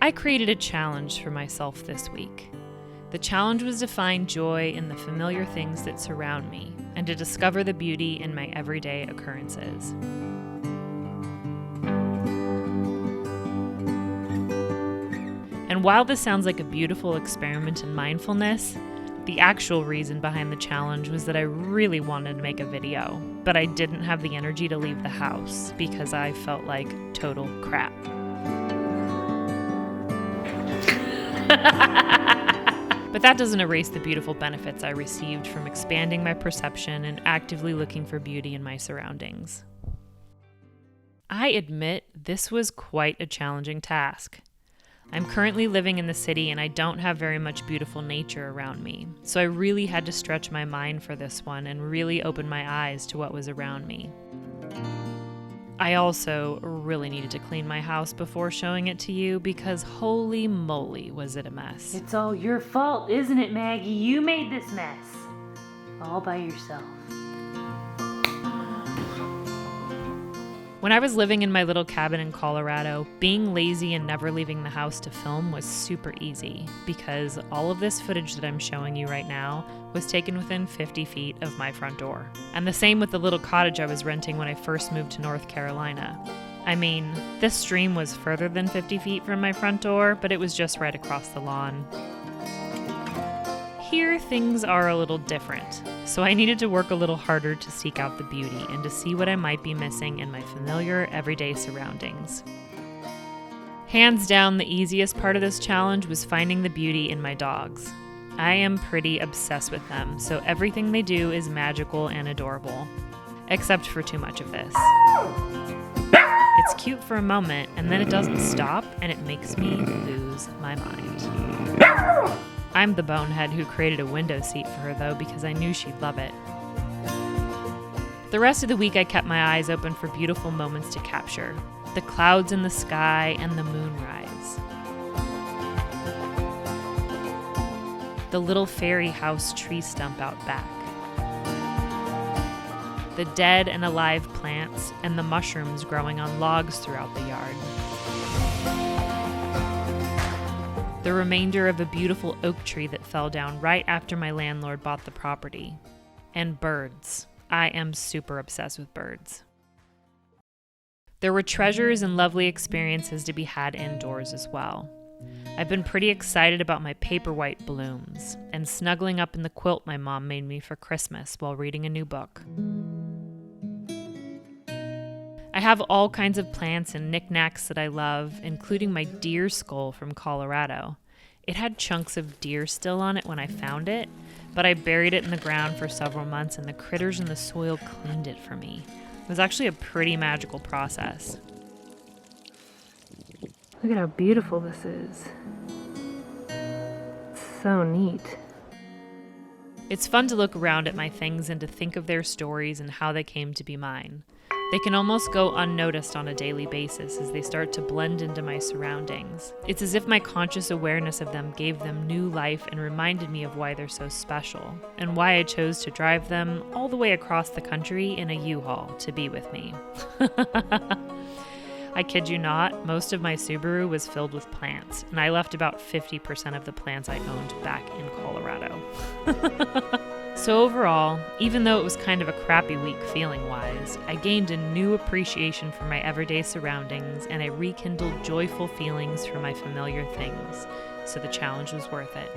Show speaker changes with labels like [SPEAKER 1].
[SPEAKER 1] I created a challenge for myself this week. The challenge was to find joy in the familiar things that surround me and to discover the beauty in my everyday occurrences. And while this sounds like a beautiful experiment in mindfulness, the actual reason behind the challenge was that I really wanted to make a video, but I didn't have the energy to leave the house because I felt like total crap. But that doesn't erase the beautiful benefits I received from expanding my perception and actively looking for beauty in my surroundings. I admit this was quite a challenging task. I'm currently living in the city and I don't have very much beautiful nature around me, so I really had to stretch my mind for this one and really open my eyes to what was around me. I also really needed to clean my house before showing it to you because holy moly was it a mess.
[SPEAKER 2] It's all your fault, isn't it, Maggie? You made this mess. All by yourself.
[SPEAKER 1] When I was living in my little cabin in Colorado, being lazy and never leaving the house to film was super easy because all of this footage that I'm showing you right now was taken within 50 feet of my front door. And the same with the little cottage I was renting when I first moved to North Carolina. I mean, this stream was further than 50 feet from my front door, but it was just right across the lawn. Here, things are a little different, so I needed to work a little harder to seek out the beauty and to see what I might be missing in my familiar, everyday surroundings. Hands down, the easiest part of this challenge was finding the beauty in my dogs. I am pretty obsessed with them, so everything they do is magical and adorable, except for too much of this. It's cute for a moment, and then it doesn't stop, and it makes me lose my mind. I'm the bonehead who created a window seat for her, though, because I knew she'd love it. The rest of the week, I kept my eyes open for beautiful moments to capture. The clouds in the sky and the moonrise. The little fairy house tree stump out back. The dead and alive plants and the mushrooms growing on logs throughout the yard. The remainder of a beautiful oak tree that fell down right after my landlord bought the property. And birds. I am super obsessed with birds. There were treasures and lovely experiences to be had indoors as well. I've been pretty excited about my paperwhite blooms and snuggling up in the quilt my mom made me for Christmas while reading a new book. I have all kinds of plants and knickknacks that I love, including my deer skull from Colorado. It had chunks of deer still on it when I found it, but I buried it in the ground for several months and the critters in the soil cleaned it for me. It was actually a pretty magical process.
[SPEAKER 2] Look at how beautiful this is. It's so neat.
[SPEAKER 1] It's fun to look around at my things and to think of their stories and how they came to be mine. They can almost go unnoticed on a daily basis as they start to blend into my surroundings. It's as if my conscious awareness of them gave them new life and reminded me of why they're so special, and why I chose to drive them all the way across the country in a U-Haul to be with me. I kid you not, most of my Subaru was filled with plants, and I left about 50% of the plants I owned back in Colorado. So overall, even though it was kind of a crappy week feeling-wise, I gained a new appreciation for my everyday surroundings and I rekindled joyful feelings for my familiar things, so the challenge was worth it.